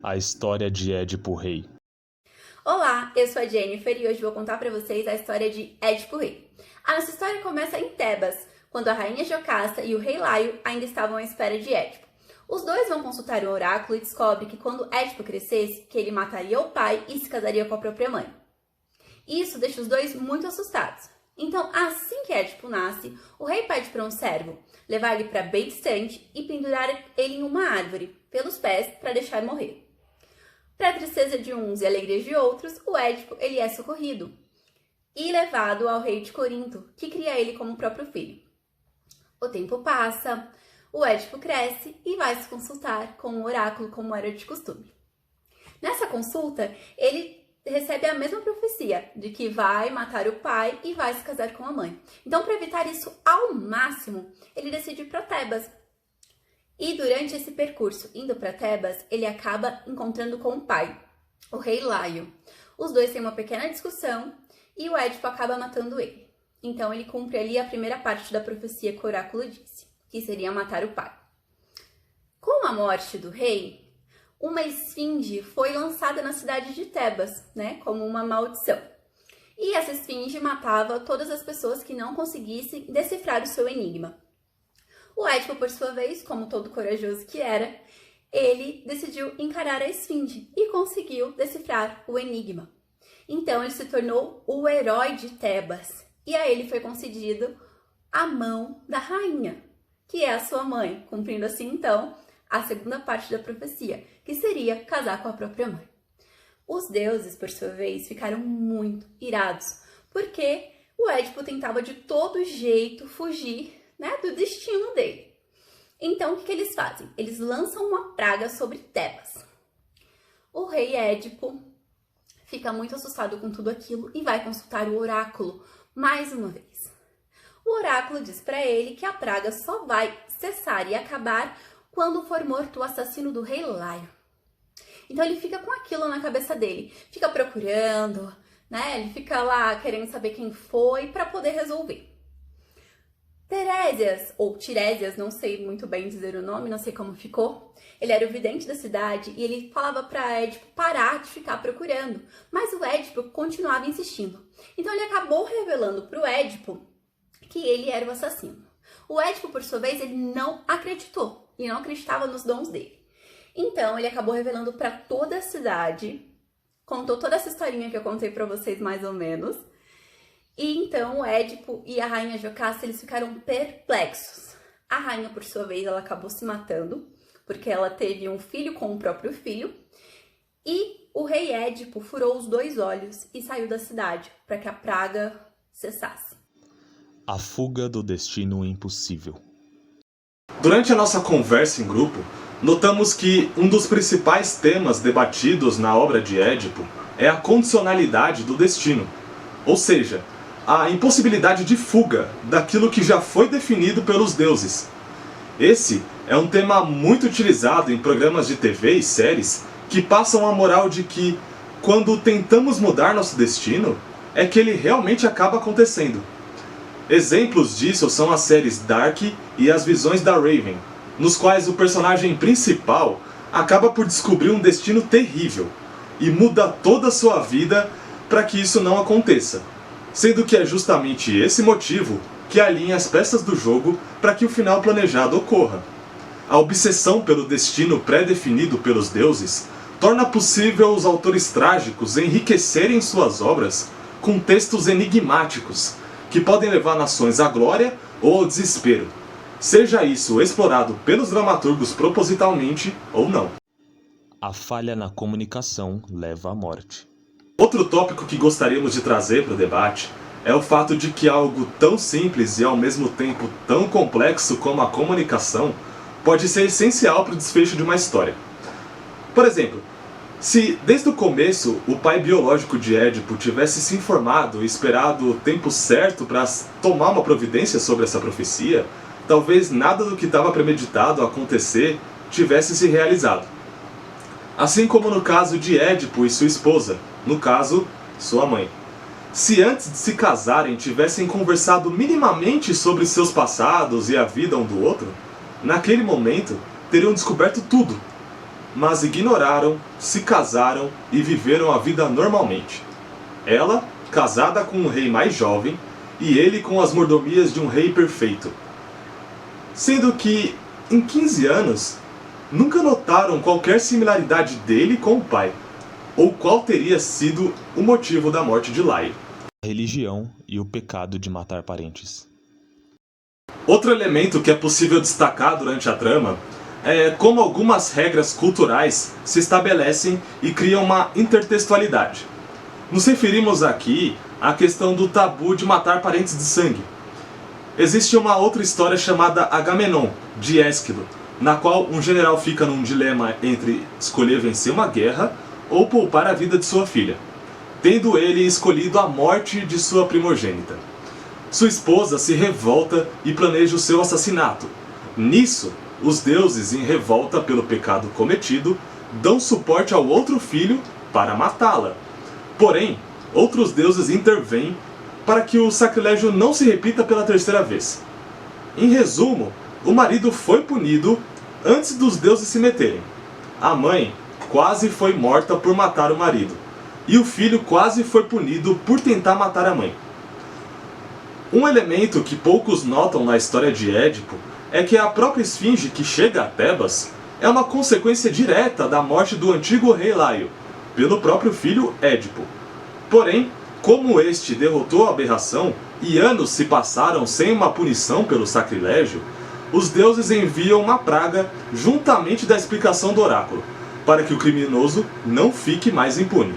A história de Édipo Rei. Olá, eu sou a Jennifer e hoje vou contar para vocês a história de Édipo Rei. A nossa história começa em Tebas, quando a rainha Jocasta e o rei Laio ainda estavam à espera de Édipo. Os dois vão consultar o oráculo e descobrem que quando Édipo crescesse, que ele mataria o pai e se casaria com a própria mãe. Isso deixa os dois muito assustados. Então, assim que Édipo nasce, o rei pede para um servo levar ele para bem distante e pendurar ele em uma árvore, pelos pés, para deixar morrer. Para a tristeza de uns e alegria de outros, o Édipo ele é socorrido e levado ao rei de Corinto, que cria ele como próprio filho. O tempo passa, o Édipo cresce e vai se consultar com o oráculo como era de costume. Nessa consulta, ele recebe a mesma profecia de que vai matar o pai e vai se casar com a mãe. Então, para evitar isso ao máximo, ele decide ir para Tebas. E durante esse percurso, indo para Tebas, ele acaba encontrando com o pai, o rei Laio. Os dois têm uma pequena discussão e o Édipo acaba matando ele. Então ele cumpre ali a primeira parte da profecia que o oráculo disse, que seria matar o pai. Com a morte do rei, uma esfinge foi lançada na cidade de Tebas, como uma maldição. E essa esfinge matava todas as pessoas que não conseguissem decifrar o seu enigma. O Édipo, por sua vez, como todo corajoso que era, ele decidiu encarar a esfinge e conseguiu decifrar o enigma. Então ele se tornou o herói de Tebas e a ele foi concedido a mão da rainha, que é a sua mãe, cumprindo assim então a segunda parte da profecia, que seria casar com a própria mãe. Os deuses, por sua vez, ficaram muito irados, porque o Édipo tentava de todo jeito fugir do destino dele. Então, o que eles fazem? Eles lançam uma praga sobre Tebas. O rei Édipo fica muito assustado com tudo aquilo e vai consultar o oráculo mais uma vez. O oráculo diz para ele que a praga só vai cessar e acabar quando for morto o assassino do rei Laio. Então, ele fica com aquilo na cabeça dele, fica procurando, ele fica lá querendo saber quem foi para poder resolver. Terésias, ou Tiresias, não sei muito bem dizer o nome, não sei como ficou. Ele era o vidente da cidade e ele falava para Édipo parar de ficar procurando. Mas o Édipo continuava insistindo. Então ele acabou revelando para o Édipo que ele era o assassino. O Édipo, por sua vez, ele não acreditou e não acreditava nos dons dele. Então ele acabou revelando para toda a cidade, contou toda essa historinha que eu contei para vocês mais ou menos. E então o Édipo e a rainha Jocasta, eles ficaram perplexos. A rainha, por sua vez, ela acabou se matando, porque ela teve um filho com o próprio filho. E o rei Édipo furou os 2 olhos e saiu da cidade, para que a praga cessasse. A fuga do destino impossível. Durante a nossa conversa em grupo, notamos que um dos principais temas debatidos na obra de Édipo é a condicionalidade do destino, ou seja, a impossibilidade de fuga daquilo que já foi definido pelos deuses. Esse é um tema muito utilizado em programas de TV e séries que passam a moral de que, quando tentamos mudar nosso destino, é que ele realmente acaba acontecendo. Exemplos disso são as séries Dark e As Visões da Raven, nos quais o personagem principal acaba por descobrir um destino terrível e muda toda a sua vida para que isso não aconteça. Sendo que é justamente esse motivo que alinha as peças do jogo para que o final planejado ocorra. A obsessão pelo destino pré-definido pelos deuses torna possível os autores trágicos enriquecerem suas obras com textos enigmáticos, que podem levar nações à glória ou ao desespero, seja isso explorado pelos dramaturgos propositalmente ou não. A falha na comunicação leva à morte. Outro tópico que gostaríamos de trazer para o debate é o fato de que algo tão simples e ao mesmo tempo tão complexo como a comunicação pode ser essencial para o desfecho de uma história. Por exemplo, se desde o começo o pai biológico de Édipo tivesse se informado e esperado o tempo certo para tomar uma providência sobre essa profecia, talvez nada do que estava premeditado a acontecer tivesse se realizado. Assim como no caso de Édipo e sua esposa, no caso, sua mãe. Se antes de se casarem tivessem conversado minimamente sobre seus passados e a vida um do outro, naquele momento teriam descoberto tudo. mas ignoraram, se casaram e viveram a vida normalmente. Ela, casada com um rei mais jovem, e ele com as mordomias de um rei perfeito. Sendo que, em 15 anos, nunca notaram qualquer similaridade dele com o pai, ou qual teria sido o motivo da morte de Laio. A religião e o pecado de matar parentes. Outro elemento que é possível destacar durante a trama é como algumas regras culturais se estabelecem e criam uma intertextualidade. Nos referimos aqui à questão do tabu de matar parentes de sangue. Existe uma outra história chamada Agamenon, de Ésquilo, na qual um general fica num dilema entre escolher vencer uma guerra ou poupar a vida de sua filha, tendo ele escolhido a morte de sua primogênita. Sua esposa se revolta e planeja o seu assassinato. Nisso, os deuses, em revolta pelo pecado cometido, dão suporte ao outro filho para matá-la. Porém, outros deuses intervêm para que o sacrilégio não se repita pela terceira vez. Em resumo, o marido foi punido antes dos deuses se meterem. A mãe quase foi morta por matar o marido, e o filho quase foi punido por tentar matar a mãe. Um elemento que poucos notam na história de Édipo é que a própria esfinge que chega a Tebas é uma consequência direta da morte do antigo rei Laio, pelo próprio filho Édipo. Porém, como este derrotou a aberração e anos se passaram sem uma punição pelo sacrilégio, os deuses enviam uma praga juntamente da explicação do oráculo, para que o criminoso não fique mais impune.